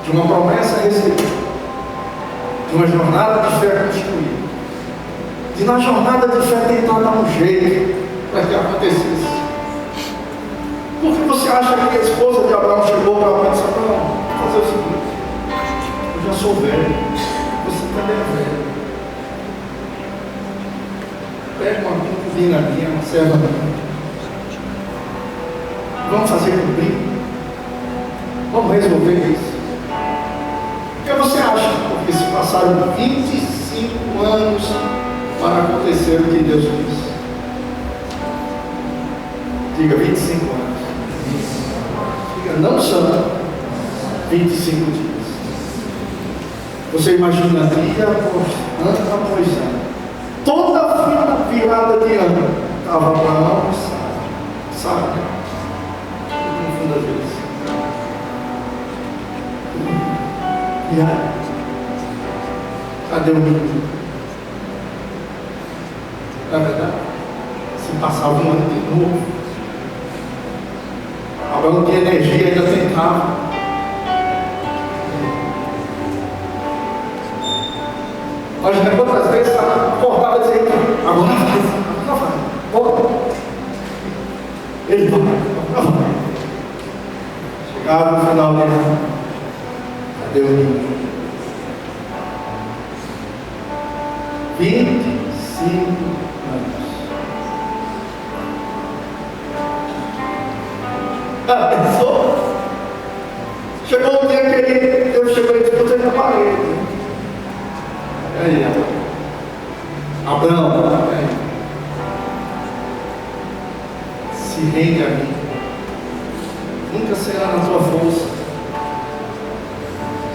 A: de uma promessa recebida, de uma jornada de fé construída, de na jornada de fé tentar dar um jeito para que acontecesse. Por que você acha que a esposa de Abraão chegou para Abraão e disse: Abraão, vou fazer o seguinte, eu já sou velho, você também é velho, pega uma concubina minha, uma serva minha, vamos fazer cumprir, vamos resolver isso. O que você acha? Porque se passaram 25 anos para acontecer o que Deus disse. Diga 25 anos. Diga, não são 25 dias. Você imagina dia após ano. Toda a virada de ano estava Abraão e Sara. Das vezes. E aí? Cadê o menino? Na verdade, se passava um ano de novo, Abraão tinha energia, ainda tentava. Imagina quantas vezes acordava e dizia: agora vai, bora. Ele vai. Chegava no final do ano, cadê o menino? 25 anos. Pensou? Chegou um dia que Deus chegou e disputou na parede. E aí, Abraão, se rende a mim. Nunca será na tua força,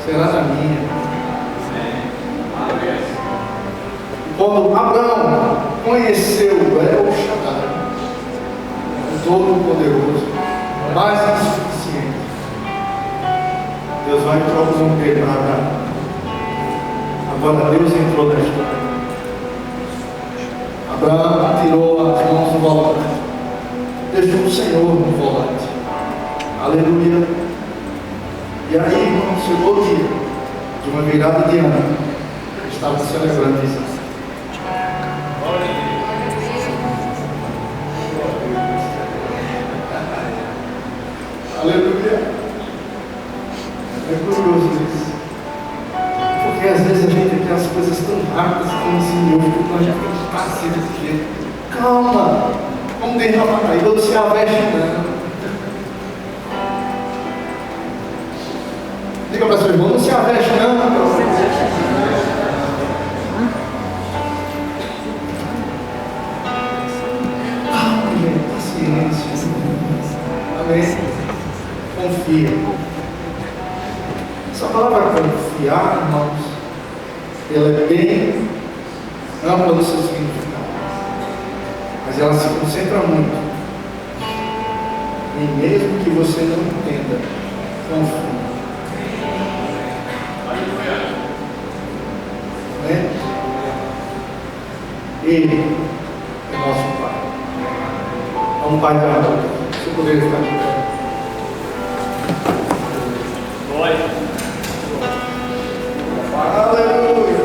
A: será na minha. Quando Abraão conheceu o El Shaddai, o Todo-Poderoso, mais que suficiente, Deus vai interromper nada. Agora Deus entrou na história. Abraão tirou as mãos do volante, deixou o Senhor no volante. Aleluia. E aí, irmão, chegou o dia de uma virada de ano. Estava celebrando isso. Aleluia. É curioso isso. Porque às vezes a gente quer as coisas tão rápidas como o Senhor, que nós já ficamos passivos desse jeito. Calma. Como tem rapaz aí, não se aveste não. Diga para seu irmão: não se aveste não. Amém? Confia. Essa palavra confiar, irmãos, ela é bem ampla no seu significado, mas ela se concentra muito em, mesmo que você não entenda, confia. Né? Ele é nosso Pai. É um Pai de amor. Se eu puder ficar de pé.
B: Glória.
A: Aleluia.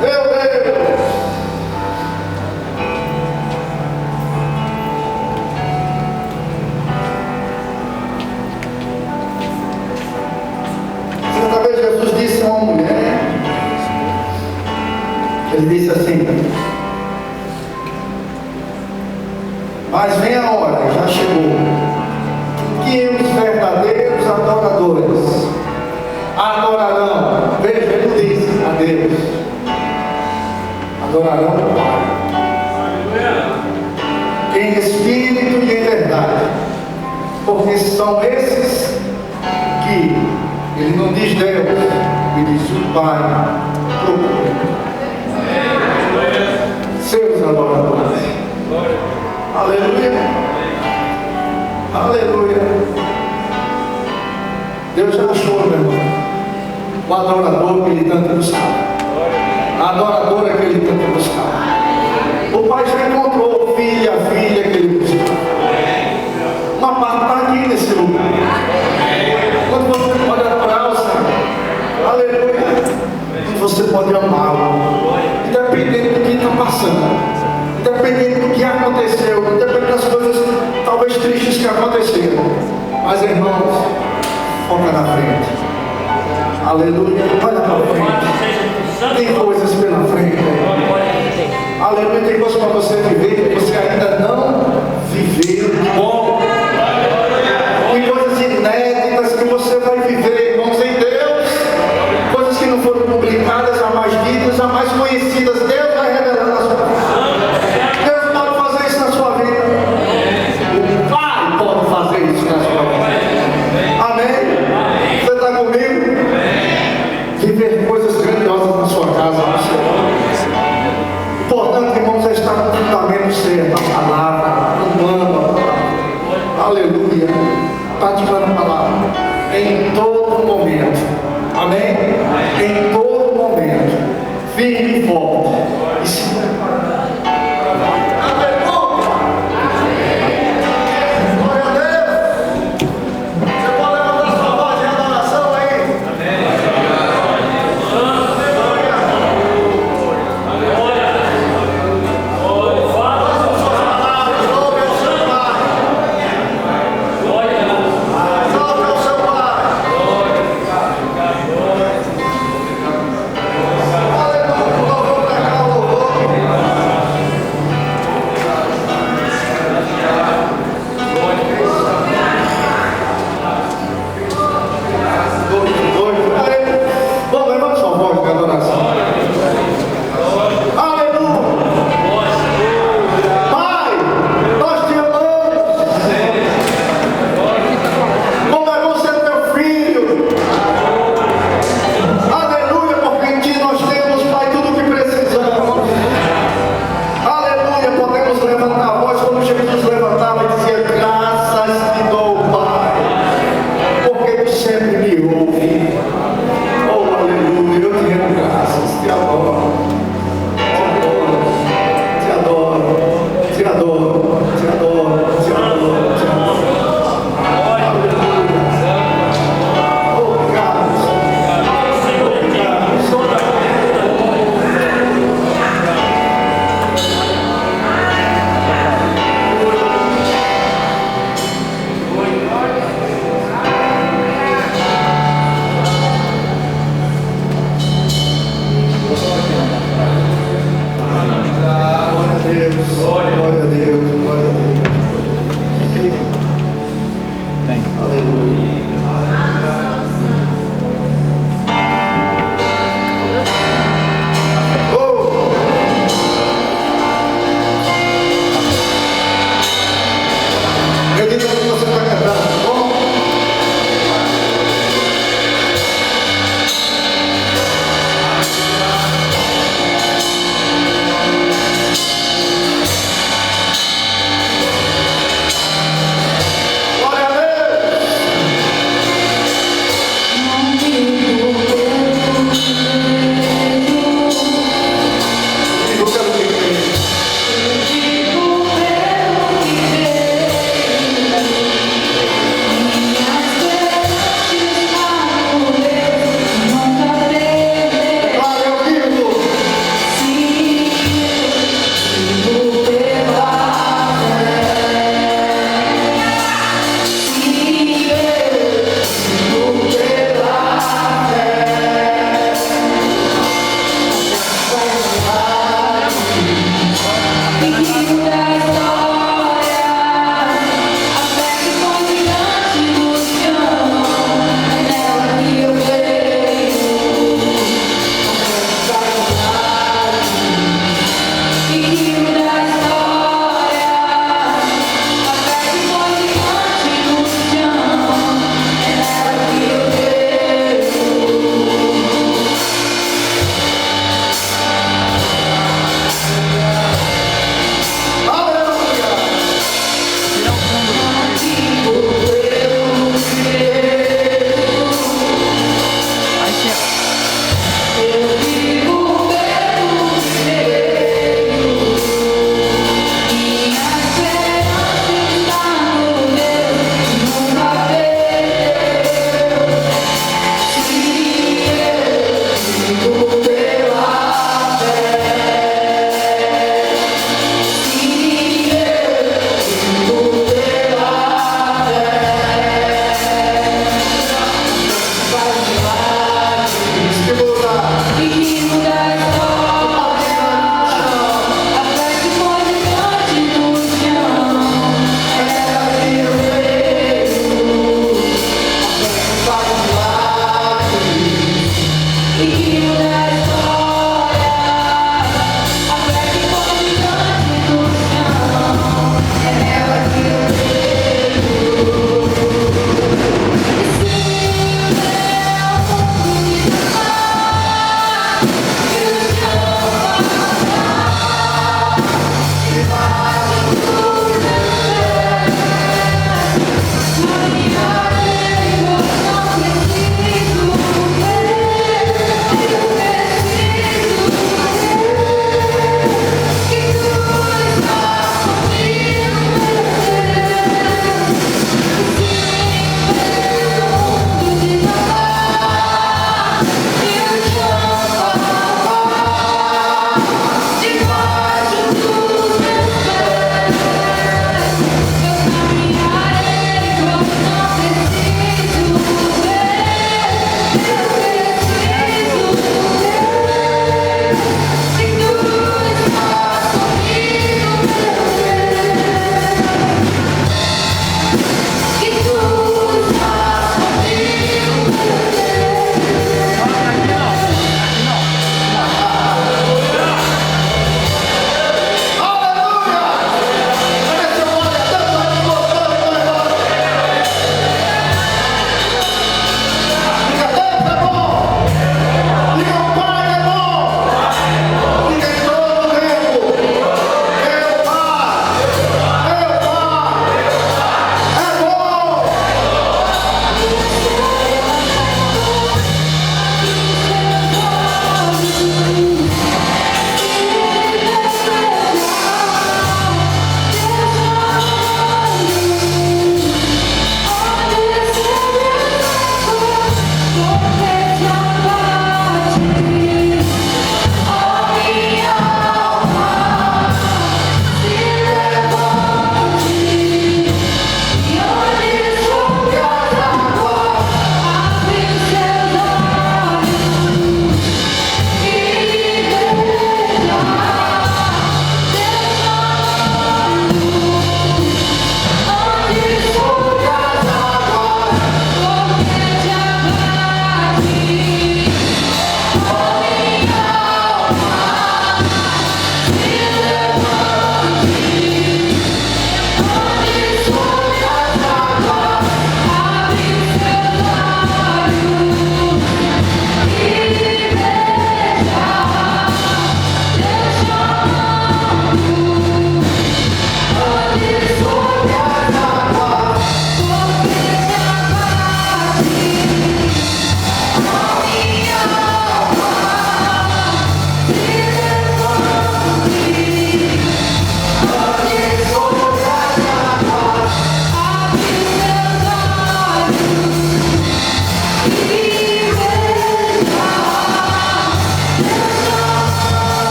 A: Meu Deus. Certa vez Jesus disse a uma mulher, ele disse assim: mas vem a hora, já chegou, que os verdadeiros adoradores adorarão, veja, ele diz a Deus, adorarão o Pai, em espírito e em verdade, porque são esses que, ele não diz Deus, ele diz o Pai, procura seus adoradores. Aleluia. Aleluia. Deus já achou, meu irmão, o adorador que ele tanto buscava, a adoradora que ele tanto buscava. O Pai já encontrou o filho e a filha que ele buscava. Uma parte está aqui nesse lugar. Quando você pode adorar o Senhor, aleluia, quando você pode amá-lo, independente do que está passando, independente do que aconteceu, independente das coisas talvez tristes que aconteceram, mas irmãos, foca na frente, aleluia, olha para frente, tem coisas pela frente, aleluia, tem coisas para você viver que você ainda não viveu, bom, tem coisas inéditas que você vai viver, irmãos, em Deus, coisas que não foram publicadas, jamais ditas, jamais conhecidas. Deus vai revelar na sua vida. Deus pode fazer isso na sua vida. O Pai pode fazer isso na sua vida. Amém? Você está comigo? Viver coisas grandiosas na sua casa, no Senhor. Importante, irmãos, é estar com o fundamento certo, a palavra, amando a palavra. Aleluia. Praticando a palavra em todo momento. Amém? Em todo momento. Firme e forte. E se prepara. Aleluia! Glória a Deus! Você pode levantar sua voz de adoração aí? Amém. Aleluia!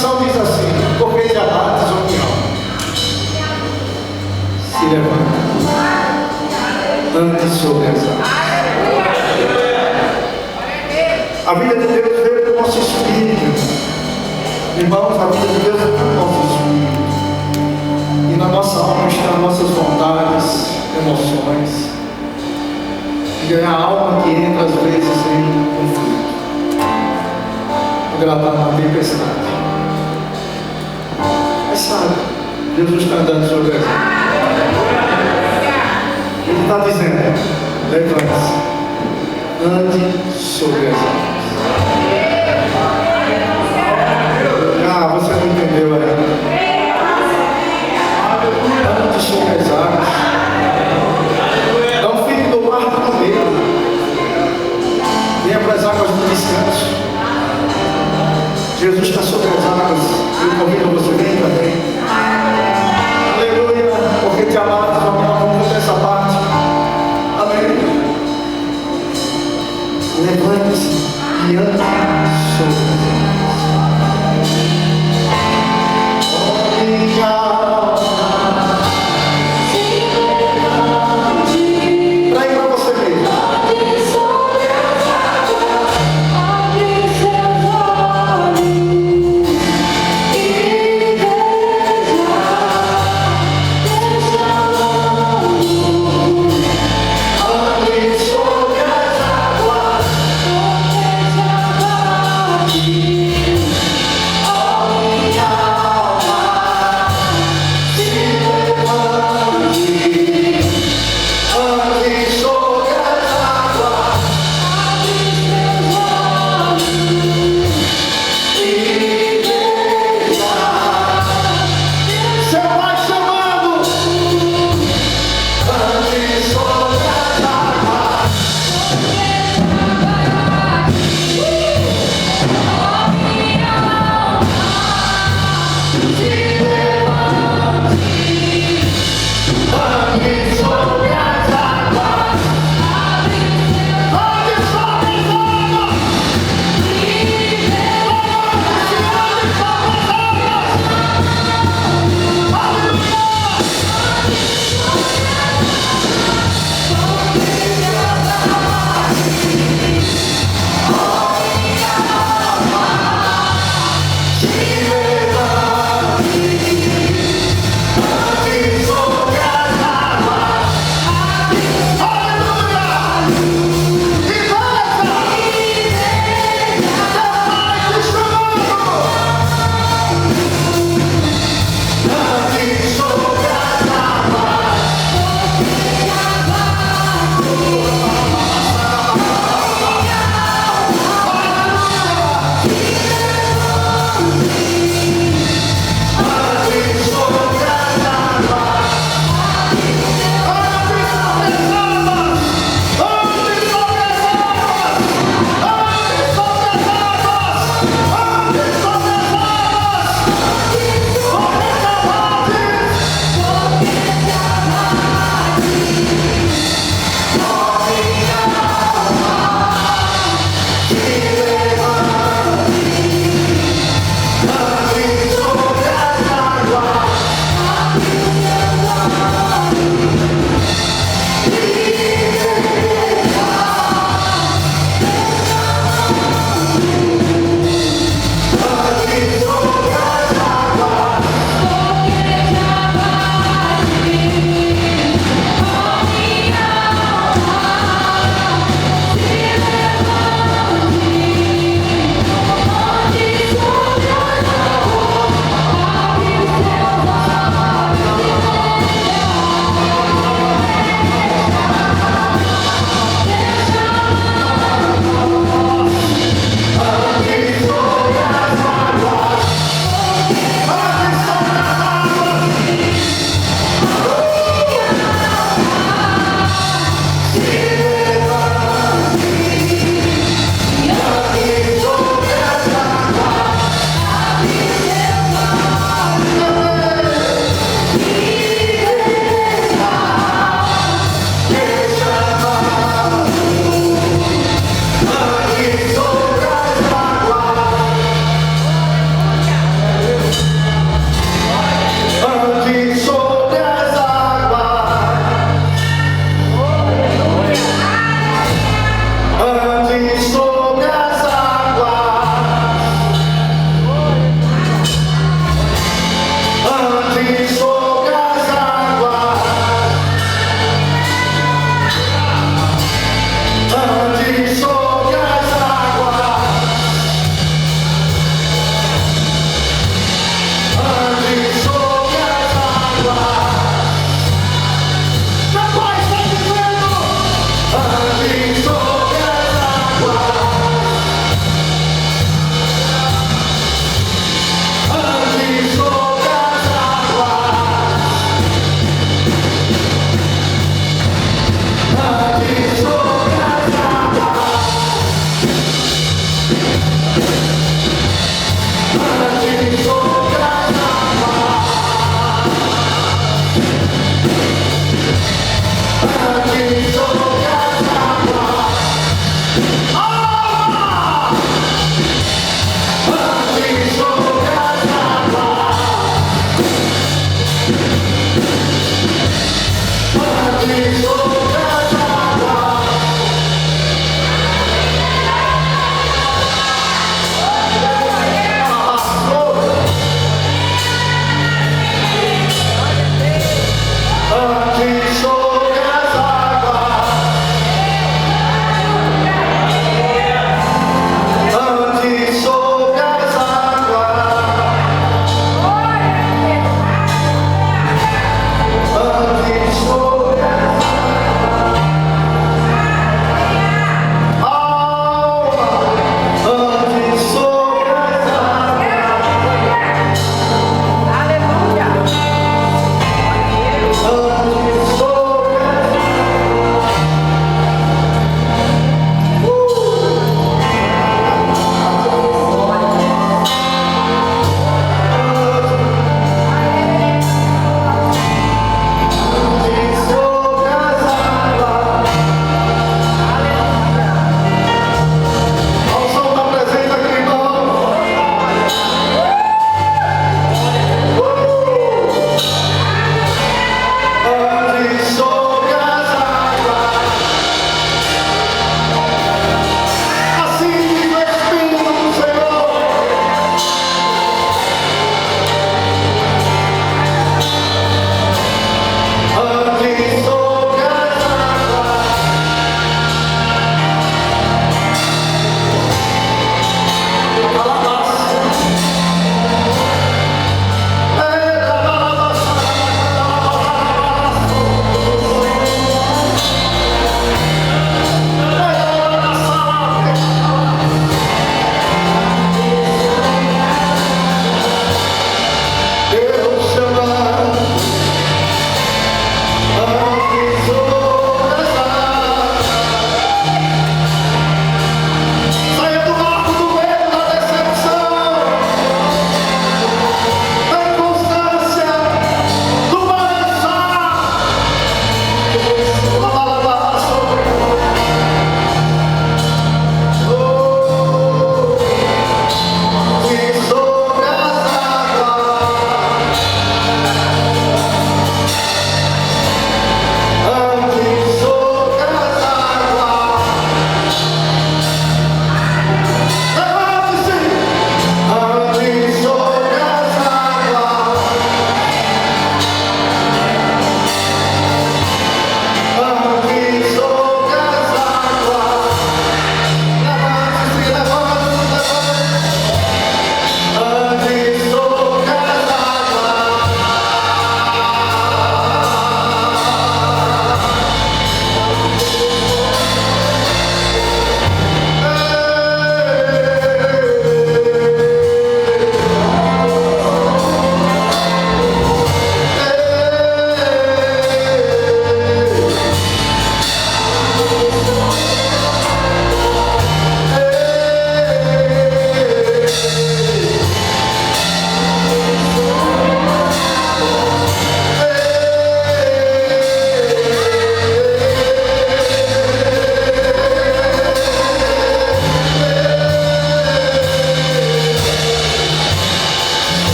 A: canção diz assim: porque de abates união se levanta, ande sobre as águas. A vida de Deus veio do nosso espírito. Irmãos, a vida de Deus é do nosso espírito. E na nossa alma estão nossas vontades, emoções. E é a alma que entra às vezes em conflito. Quando ela está numa tempestade. Mas sabe, Jesus está andando sobre as águas. Ele está dizendo: levante-se, ande sobre as águas. Ah, você não entendeu ainda. Ande sobre as águas. Não fique no barco com medo. Venha para as águas do descanso. Jesus está sobre as águas. Eu convido você, vem também. Aleluia. Porque te amados, vamos para essa parte. Amém. Levante-se e ande sobre as águas.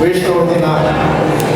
A: O extraordinário.